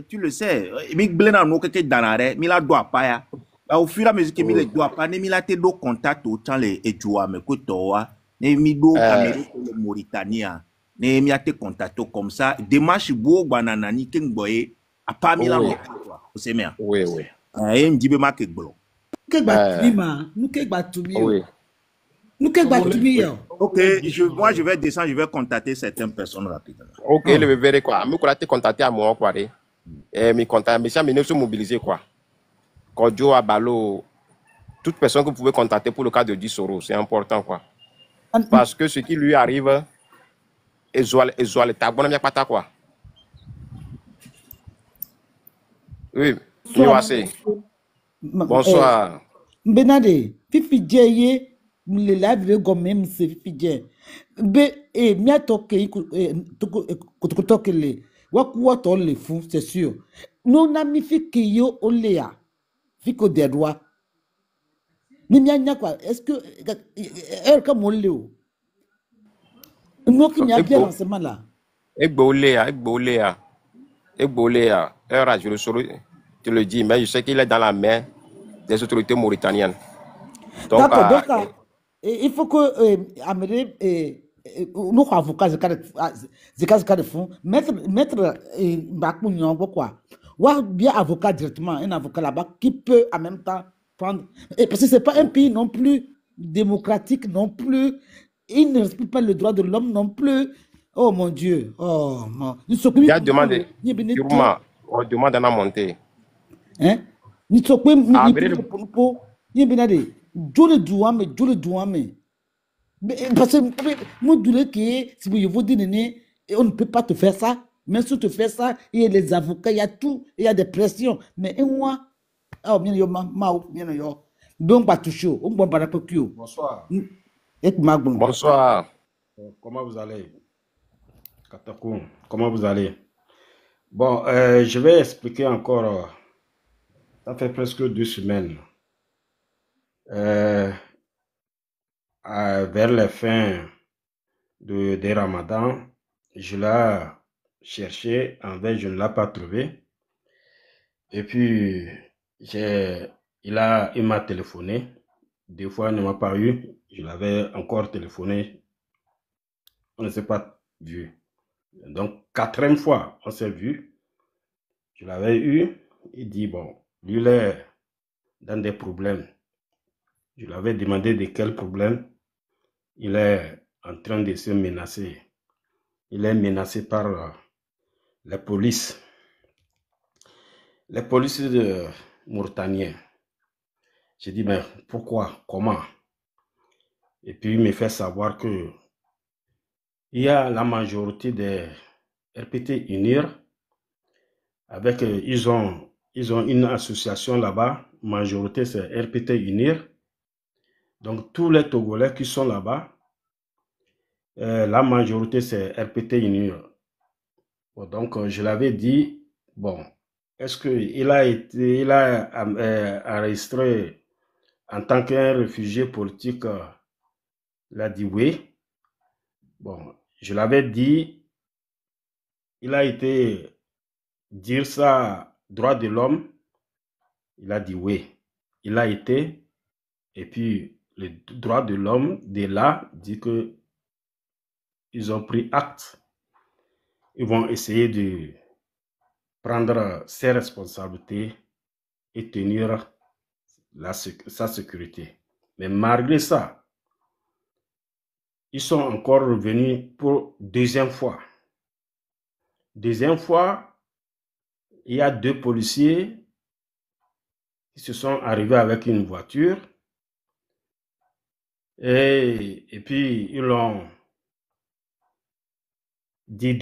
tu le sais mi blena no keke danare mila do apaya. Au fur et à mesure que mi le doit pas ne mi la te do contact autant les ejua me ko towa ne mi do Amérique le Mauritanie ne mi a te contact comme ça démarche bo banana ni ken boye a pas mi la c'est bien oui et me dit be ma ke glo ke ba trima nous ke ba tumi oui nous ke ba tumi OK moi je vais descendre je vais contacter certaines personnes rapidement. OK le verrai quoi me ko la te contacter à moi quoi et mi contacter mais ça me ne se mobiliser quoi. Kodjo, Abalo, toute personne que vous pouvez contacter pour le cas de Dissoro, c'est important, quoi. Parce que ce qui lui arrive, Ezoal, Tagbonamia quoi. Oui, bonsoir. Benade, Fifi Djeye, le live de Gomem, c'est Fifi Djeye. Et mia toke, le, wakuwa le fou, c'est sûr. Non, n'a fi que yo olea, fico des droits. Ni mia quoi, est-ce que, elle comme on leo? Non, qui m'a bien lancement là. Egbolea. Je te le dis, mais je sais qu'il est dans la main des autorités mauritaniennes. D'accord, donc, il faut que amener nous avocats de fond, mettre quoi. Ou bien avocat directement, un avocat là-bas qui peut en même temps prendre. Parce que ce n'est pas un pays non plus démocratique, non plus. Il ne respecte pas le droit de l'homme non plus. Oh mon Dieu. Oh mon. Il a demandé. On demande à monter. Hein? Ni tsokwe ni binade jole douame parce que moi doule que si vous vous dites on ne peut pas te faire ça, mais si tu te fais ça il y a les avocats, il y a tout, il y a des pressions, mais moi oh bien yo bien yo donc pas toucher on bon pas Bonsoir. Bonsoir. Comment vous allez? Katakoum, comment vous allez? Bon, je vais expliquer encore. Ça fait presque 2 semaines. Vers la fin de Ramadan, je l'ai cherché, en fait, je ne l'ai pas trouvé. Et puis, il m'a téléphoné. 2 fois, il ne m'a pas eu. Je l'avais encore téléphoné. On ne s'est pas vu. Donc, 4e fois, on s'est vu. Je l'avais eu. Il dit, bon, lui, il est dans des problèmes. Je lui avais demandé de quel problème. Il est en train de se menacer. Il est menacé par la police. Les policiers de Mauritanie. J'ai dit, mais pourquoi? Comment? Et puis il me fait savoir que il y a la majorité des RPT UNIR. Avec, ils ont une association là-bas. Majorité, c'est RPT UNIR. Donc, tous les Togolais qui sont là-bas, la majorité, c'est RPT UNIR. Bon, donc, je l'avais dit, bon, est-ce qu'il il a enregistré en tant qu'un réfugié politique? Il a dit oui. Bon, je l'avais dit, il a été dire ça, droit de l'homme. Il a dit oui. Il a été, et puis le droit de l'homme de là dit que ils ont pris acte. Ils vont essayer de prendre ses responsabilités et tenir sa sécurité. Mais malgré ça, ils sont encore revenus pour 2e fois. 2e fois, il y a 2 policiers qui se sont arrivés avec une voiture et puis ils l'ont dit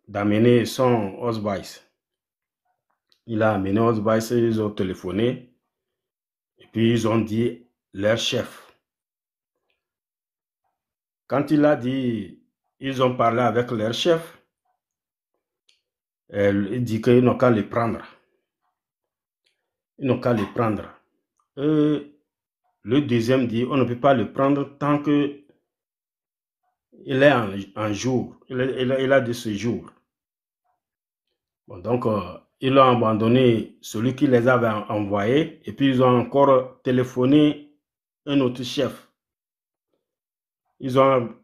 d'amener son Osbais. Il a amené Osbais, ils ont téléphoné et puis ils ont dit leur chef. Quand il a dit, ils ont parlé avec leur chef, il dit qu'ils n'ont qu'à les prendre. Ils n'ont qu'à les prendre. Le deuxième dit, on ne peut pas le prendre tant que il est en jour. Il a de ce jour. Bon, donc, ils ont abandonné celui qui les avait envoyés et puis ils ont encore téléphoné un autre chef. Ils ont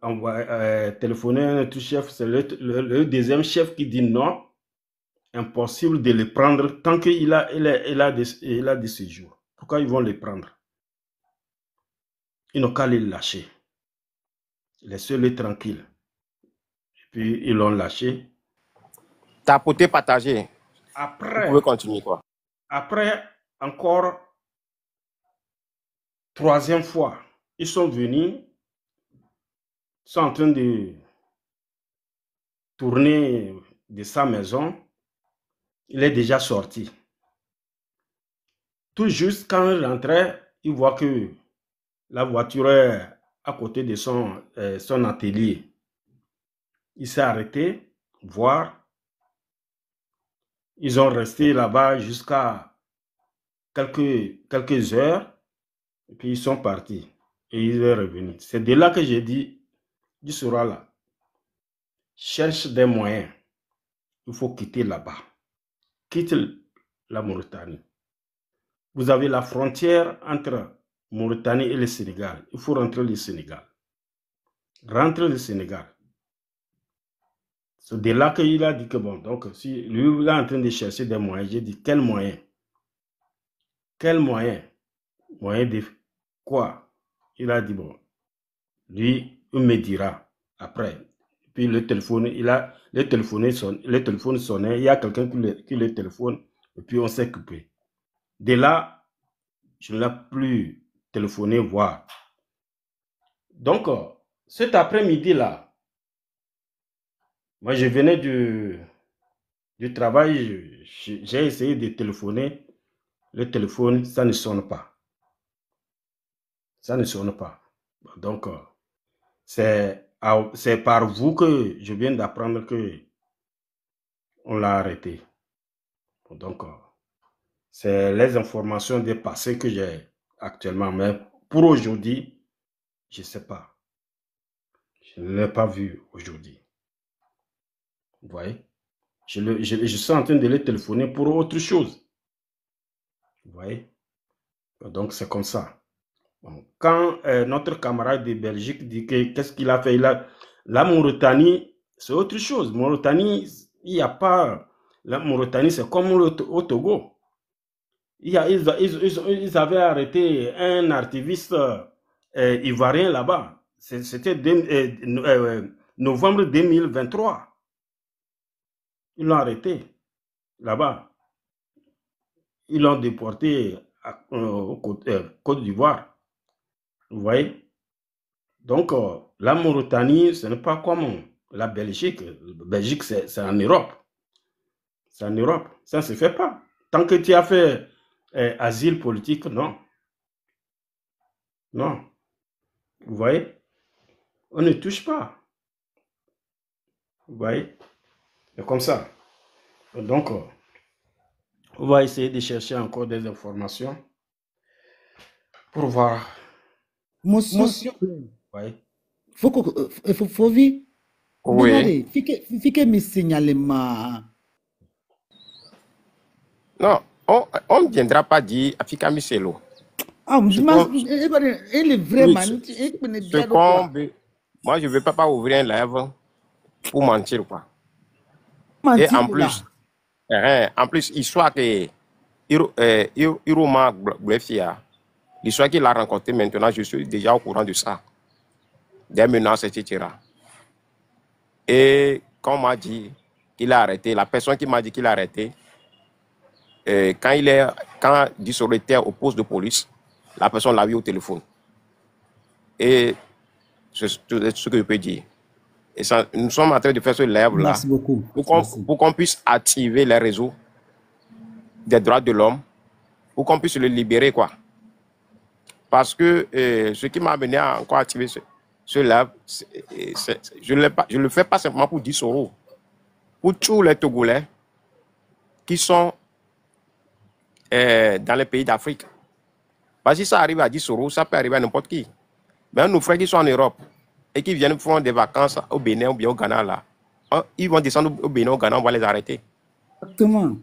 téléphoné un autre chef. C'est le deuxième chef qui dit non, impossible de les prendre tant qu'il a de ce jour. Pourquoi ils vont les prendre? Ils n'ont qu'à les lâcher. Laissez-les tranquilles. Et puis, ils l'ont lâché. Tapoter, partager. Après, vous pouvez continuer, quoi. Après, encore, troisième fois, ils sont venus, sont en train de tourner de sa maison. Il est déjà sorti. Tout juste quand il rentrait, il voit que la voiture est à côté de son atelier. Il s'est arrêté, voir. Ils ont resté là-bas jusqu'à quelques heures, et puis ils sont partis. Et il est revenu. C'est de là que j'ai dit, du sera là, cherche des moyens. Il faut quitter là-bas. Quitte la Mauritanie. Vous avez la frontière entre Mauritanie et le Sénégal. Il faut rentrer le Sénégal. Rentre le Sénégal. C'est de là qu'il a dit que bon, donc si lui il est en train de chercher des moyens, j'ai dit quel moyen? Quel moyen? Moyen de quoi? Il a dit bon, lui, il me dira après. Puis le téléphone, le téléphone sonnait, il y a quelqu'un qui le téléphone, et puis on s'est coupé. De là, je ne l'ai plus téléphoné voir. Donc, cet après-midi-là, moi je venais du travail, j'ai essayé de téléphoner, le téléphone, ça ne sonne pas. Ça ne sonne pas. Donc, c'est par vous que je viens d'apprendre que on l'a arrêté. Donc, c'est les informations des passés que j'ai actuellement. Mais pour aujourd'hui, je ne sais pas. Je ne l'ai pas vu aujourd'hui. Vous voyez? Je suis en train de les téléphoner pour autre chose. Vous voyez? Donc, c'est comme ça. Quand notre camarade de Belgique dit que qu'est-ce qu'il a fait, la Mauritanie, c'est autre chose. Mauritanie, il n'y a pas... La Mauritanie, c'est comme au Togo. Ils avaient arrêté un activiste ivoirien là-bas. C'était novembre 2023. Ils l'ont arrêté là-bas. Ils l'ont déporté au Côte d'Ivoire. Vous voyez? Donc, la Mauritanie, ce n'est pas comme la Belgique. La Belgique, c'est en Europe. C'est en Europe. Ça ne se fait pas. Tant que tu as fait asile politique, non. Non. Vous voyez? On ne touche pas. Vous voyez? C'est comme ça. Donc, on va essayer de chercher encore des informations pour voir. Monsieur. Oui. Faut vivre. Oui. Fique me signalement. Non, on ne viendra pas dire Africa Micelo. Ah, il est vraiment. Moi, je ne veux pas ouvrir un live pour mentir, quoi. Et en plus, histoire que Iroma Blefia, l'histoire qu'il a rencontré maintenant, je suis déjà au courant de ça. Des menaces, etc. Et quand on m'a dit qu'il a arrêté, la personne qui m'a dit qu'il a arrêté, quand Dissoro était au poste de police, la personne l'a vu au téléphone. Et c'est ce que je peux dire. Et ça, nous sommes en train de faire ce live-là pour qu'on puisse activer les réseaux des droits de l'homme, pour qu'on puisse le libérer, quoi. Parce que ce qui m'a amené à encore activer ce live, je ne le fais pas simplement pour Dissoro, pour tous les Togolais qui sont dans les pays d'Afrique. Parce que si ça arrive à Dissoro, ça peut arriver à n'importe qui. Même nos frères qui sont en Europe et qui viennent faire des vacances au Bénin ou bien au Ghana, là, ils vont descendre au Bénin, au Ghana, on va les arrêter. Exactement.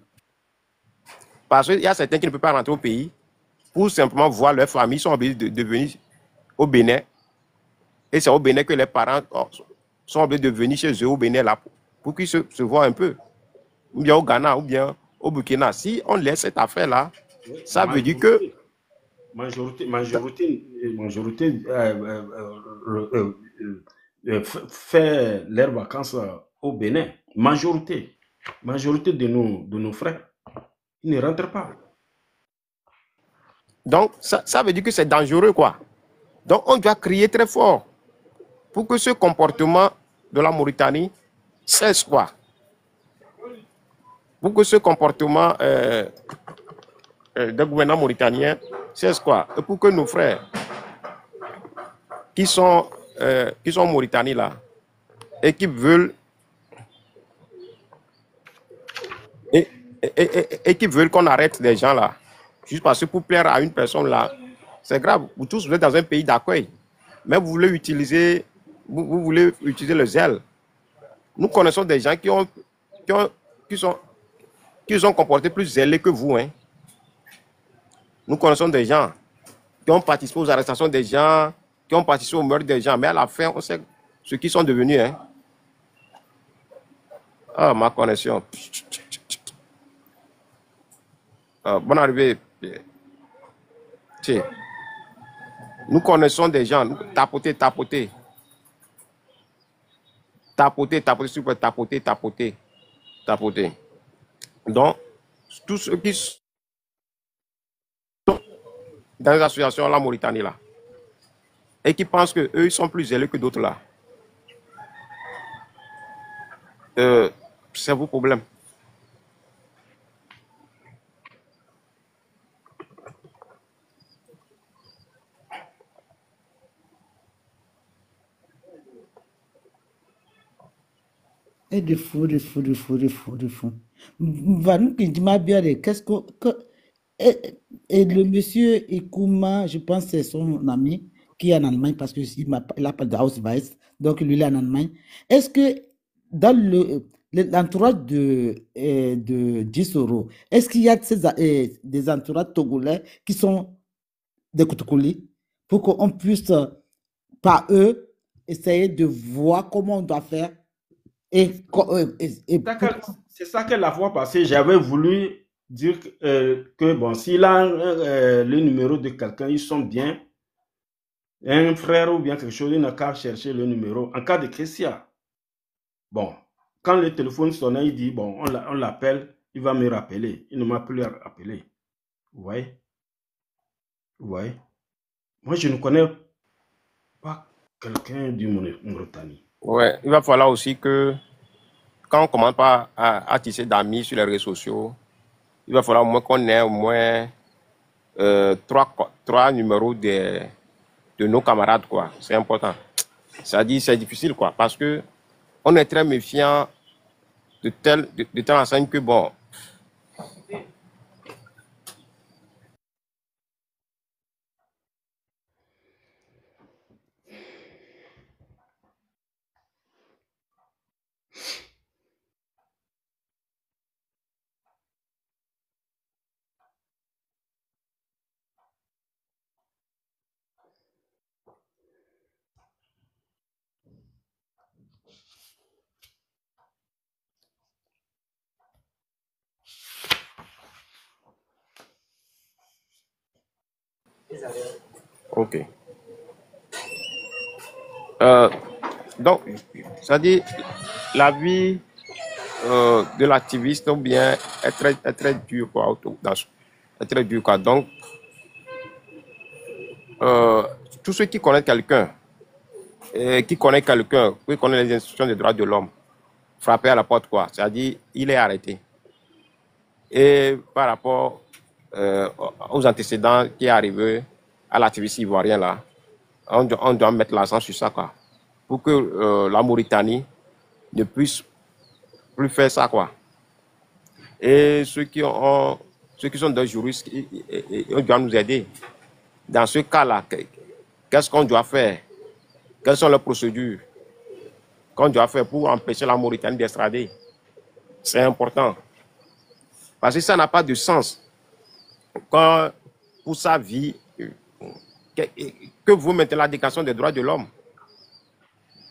Parce qu'il y a certains qui ne peuvent pas rentrer au pays pour simplement voir leur famille, ils sont obligés de venir au Bénin. Et c'est au Bénin que les parents sont obligés de venir chez eux au Bénin là, pour qu'ils se voient un peu. Ou bien au Ghana, ou bien au Burkina. Si on laisse cette affaire-là, ça veut dire que... Majorité fait leurs vacances au Bénin. Majorité de nos frères, ils ne rentrent pas. Donc, ça veut dire que c'est dangereux, quoi. Donc, on doit crier très fort pour que ce comportement de la Mauritanie cesse, quoi. Pour que ce comportement des gouvernants mauritaniens cesse, quoi. Et pour que nos frères qui sont en Mauritanie, là, et qui veulent et qui veulent qu'on arrête les gens là, juste parce que pour plaire à une personne là, c'est grave. Vous tous, vous êtes dans un pays d'accueil, mais vous voulez utiliser, vous voulez utiliser le zèle. Nous connaissons des gens qui sont comportés plus zélés que vous. Hein. Nous connaissons des gens qui ont participé aux arrestations des gens, qui ont participé au meurtre des gens, mais à la fin, on sait ce qu'ils sont devenus. Hein. Ah, ma connexion. Bonne arrivée. Tiens. Nous connaissons des gens, tapoter, s'il vous plaît, tapoter. Donc, tous ceux qui sont dans les associations la Mauritanie là, et qui pensent qu'eux, ils sont plus zélés que d'autres là, c'est vos problèmes. Et de fou. Va nous qui dit bien, qu'est-ce et le monsieur Ikouma, je pense que c'est son ami qui est en Allemagne parce qu'il n'a pas de Ausweis, donc lui il est en Allemagne. Est-ce que dans l'entourage de Gisoro, est-ce qu'il y a des entourages togolais qui sont des Koutoukoulis pour qu'on puisse, par eux, essayer de voir comment on doit faire? C'est ça que la fois passée, j'avais voulu dire que bon, s'il a le numéro de quelqu'un, ils sont bien. Un frère ou bien quelque chose, il n'a qu'à chercher le numéro. En cas de Christian, bon, quand le téléphone sonnait, il dit, bon, on l'appelle, il va me rappeler. Il ne m'a plus appelé. Vous voyez? Moi, je ne connais pas quelqu'un du Mauritanie. Ouais, il va falloir aussi que, quand on ne commence pas à tisser d'amis sur les réseaux sociaux, il va falloir au moins qu'on ait au moins 3 numéros de nos camarades, quoi. C'est important. C'est-à-dire, c'est difficile, quoi, parce que on est très méfiant de telle enseigne que, bon, ok. Donc, c'est-à-dire, la vie de l'activiste ou bien est très dure, quoi. Est très dur, quoi. Donc, tous ceux qui connaissent quelqu'un, qui connaît les institutions des droits de l'homme, frapper à la porte, quoi. C'est-à-dire, il est arrêté. Et par rapport aux antécédents qui est arrivé à l'activiste ivoirien, là, on doit mettre l'accent sur ça, quoi. Pour que la Mauritanie ne puisse plus faire ça, quoi. Et ceux qui sont des juristes, ils doivent nous aider. Dans ce cas-là, qu'est-ce qu'on doit faire? Quelles sont les procédures qu'on doit faire pour empêcher la Mauritanie d'extrader? C'est important. Parce que ça n'a pas de sens. Quand, pour sa vie, que vous mettez la Déclaration des droits de l'homme,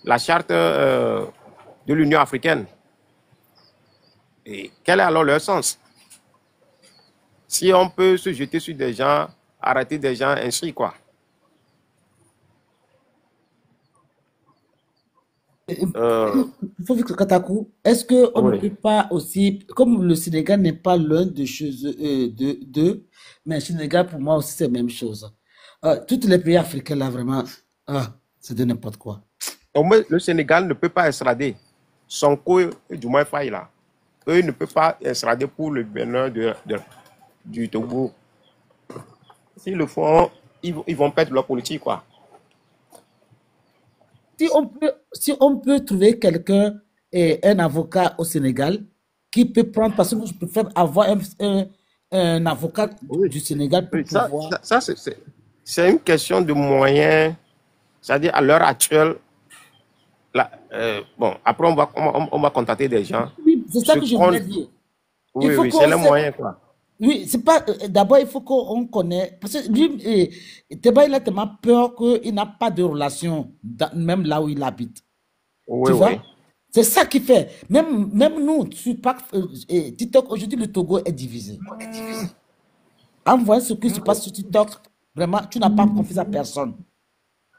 la charte de l'Union africaine. Et quel est alors leur sens? Si on peut se jeter sur des gens, arrêter des gens ainsi, quoi. Euh, Il faut que Katakou, est-ce qu'on ne oui. peut pas aussi, comme le Sénégal n'est pas l'un de chez d'eux, mais le Sénégal pour moi aussi c'est la même chose. Tous les pays africains là vraiment, c'est de n'importe quoi. Au moins, le Sénégal ne peut pas extrader. Sonko et du moins Faye là. Eux ne peuvent pas extrader pour le bonheur du Togo. S'ils le font, ils vont perdre leur politique, quoi. Si on peut trouver quelqu'un, un avocat au Sénégal, qui peut prendre, parce que moi, je préfère avoir un avocat Oui. du Sénégal pour Oui, ça, pouvoir. c'est une question de moyens. C'est-à-dire, à l'heure actuelle, là, bon, après, on va contacter des gens. Oui, c'est ça Ce que je qu'on- voulais dire. Il Oui, faut oui, qu'on c'est le sait- moyen, quoi. Oui, c'est pas. D'abord, il faut qu'on connaisse. Parce que lui, Teba, il a tellement peur qu'il n'a pas de relation, même là où il habite. Oui, Tu vois? oui. C'est ça qui fait. Même nous, sur TikTok, aujourd'hui, le Togo est divisé. En voyant ce qui se passe sur TikTok, vraiment, tu n'as pas confiance à personne.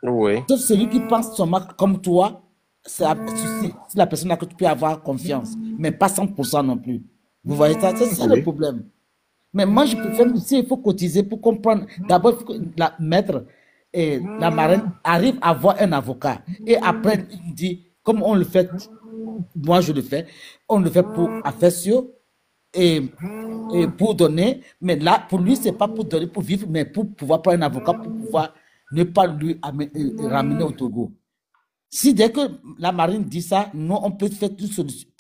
Oui. Sauf celui qui pense seulement comme toi, c'est la personne à que tu peux avoir confiance, mais pas 100% non plus. Vous voyez ça? C'est ça le problème. Mais moi, je préfère aussi, il faut cotiser pour comprendre. D'abord, il faut que la maître et la marraine arrivent à avoir un avocat. Et après, il dit, comme on le fait, moi je le fais, on le fait pour affection et pour donner. Mais là, pour lui, c'est pas pour donner, pour vivre, mais pour pouvoir prendre un avocat, pour pouvoir ne pas lui ramener au Togo. Si dès que la marine dit ça, nous, on peut faire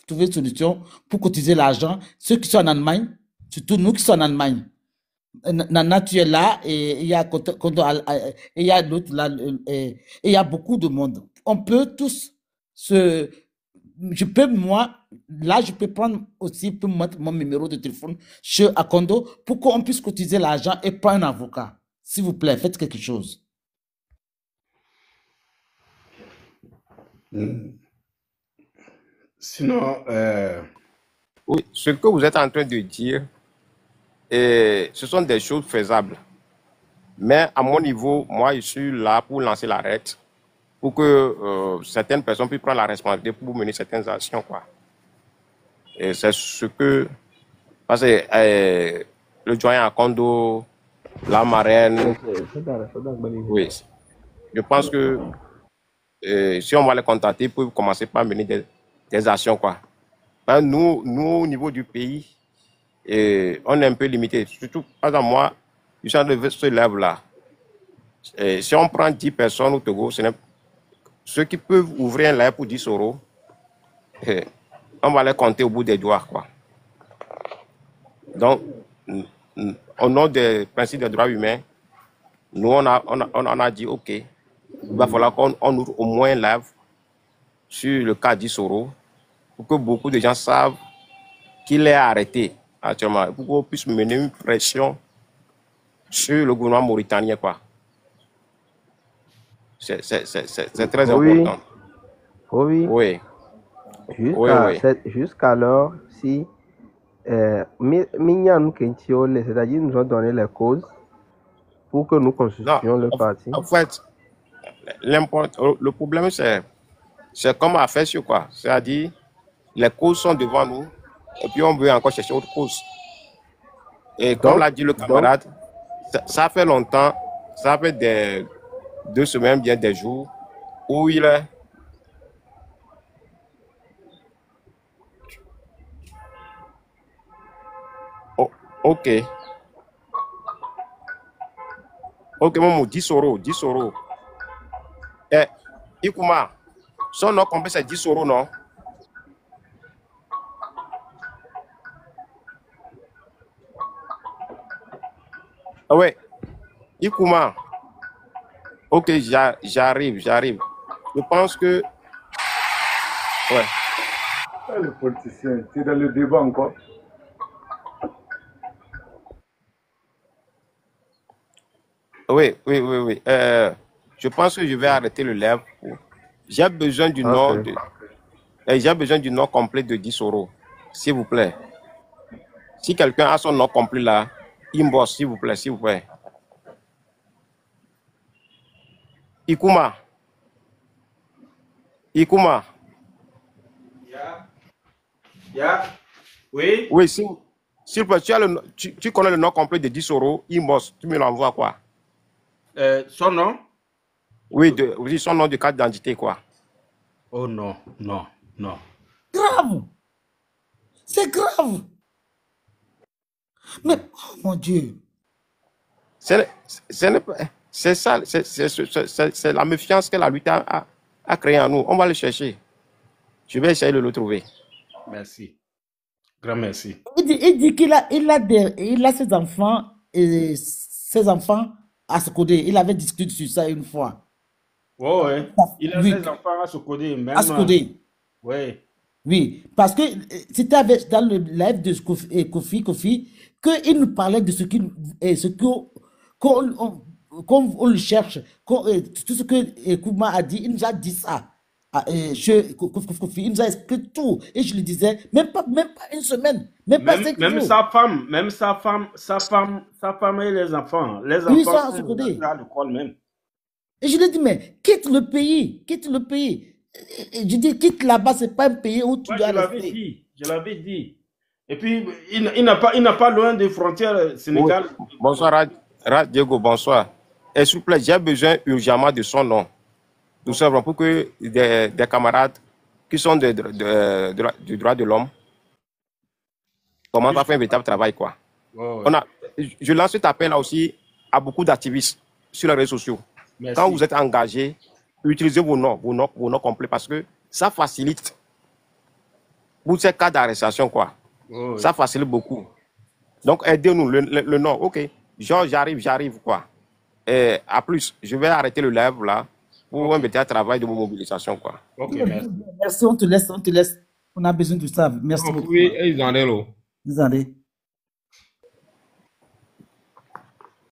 trouver une solution pour cotiser l'argent. Ceux qui sont en Allemagne, surtout nous qui sommes en Allemagne. Nana, tu es là et il y a et il y a l'autre là et il y a beaucoup de monde. On peut tous se. Je peux, moi, là, je peux prendre aussi, pour mettre mon numéro de téléphone chez Akondo pour qu'on puisse cotiser l'argent et prendre un avocat. S'il vous plaît, faites quelque chose. Sinon, Oui, ce que vous êtes en train de dire, ce sont des choses faisables. Mais à mon niveau, moi, je suis là pour lancer l'arrêt, pour que certaines personnes puissent prendre la responsabilité pour mener certaines actions, quoi. Et c'est ce que... Parce que le doyen Akondo, la marraine, oui. Je pense que si on va les contacter, ils peuvent commencer par mener des actions, quoi. Ben, nous, au niveau du pays, on est un peu limité. Surtout, par exemple, moi, je suis en train de ce lève-là. Si on prend 10 personnes au Togo, ceux qui peuvent ouvrir un live pour 10 euros, on va les compter au bout des doigts, quoi. Donc, au nom des principes des droits humains, nous, on a dit, OK, il va falloir qu'on ouvre au moins un live sur le cas 10 euros pour que beaucoup de gens savent qu'il est arrêté actuellement, pour qu'on puisse mener une pression sur le gouvernement mauritanien, quoi. C'est très important. Oui. Oui. Jusqu'alors, si Mignan Kentiole, c'est-à-dire nous ont donné les causes pour que nous constituions le parti. En fait, le problème, c'est comme à faire sur quoi. C'est-à-dire, les causes sont devant nous, et puis on veut encore chercher autre cause. Et comme l'a dit le camarade, ça fait longtemps, ça fait 2 semaines, bien des jours, où il est. Oh, ok. Ok, maman, 10 euros, 10 euros. Ikuma, son nom complet c'est 10 euros, non? Ah ouais. Ikuma. Ok, j'arrive. Je pense que... Ouais. Le politicien, tu es dans le débat encore. Oui. Je pense que je vais arrêter le live. J'ai besoin du nom j'ai besoin du nom complet de 10 euros, s'il vous plaît. Si quelqu'un a son nom complet là, inbox, s'il vous plaît. Ikuma. Yeah. Oui. Oui, s'il plaît, tu connais le nom complet de Dissoro, Imos, tu me l'envoies quoi? Son nom? Oui, oui, son nom de carte d'identité quoi. Oh non, non, non. Grave. C'est grave. Mais, oh mon Dieu. C'est ça, c'est la méfiance que la lutte a créée en nous. On va le chercher. Je vais essayer de le trouver. Merci. Grand merci. Il dit qu'il a ses enfants à se coder. Il avait discuté sur ça une fois. Oh, ouais. Il a Oui. ses enfants à se coder. Même, À se coder. Oui. Oui, parce que c'était dans le live de Kofi, qu'il nous parlait de ce qu'on le cherche, tout ce que Kouma a dit, il nous a dit ça. Kofi, il nous a expliqué tout. Et je lui disais, même pas une semaine, même pas 5 Même jours. sa femme et les enfants. Les Oui, enfants ça, à se sont coder. à l'école même. Et je lui ai dit, mais quitte le pays, quitte le pays. Et je dis, quitte là-bas, c'est pas un pays où tu Ouais, dois je l'avais rester. dit. Je l'avais dit. Et puis, il n'a pas loin des frontières Sénégal. Oui. Bonsoir, Diego, bonsoir. Et s'il vous plaît, j'ai besoin urgemment de son nom. Tout simplement pour que des camarades qui sont du droit de l'homme commencent à faire un véritable travail, quoi. Oh, ouais. Je lance cet appel là aussi à beaucoup d'activistes sur les réseaux sociaux. Merci. Quand vous êtes engagés, utilisez vos noms complets parce que ça facilite pour ces cas d'arrestation, quoi. Oh, ouais. Ça facilite beaucoup. Donc, aidez-nous, le nom. OK, genre, j'arrive, quoi. Et à plus, je vais arrêter le live là pour un véritable travail de mobilisation, quoi. Ok, merci. Merci, on te laisse. On a besoin de ça. Merci beaucoup. Oui, ils en ont. Désolé.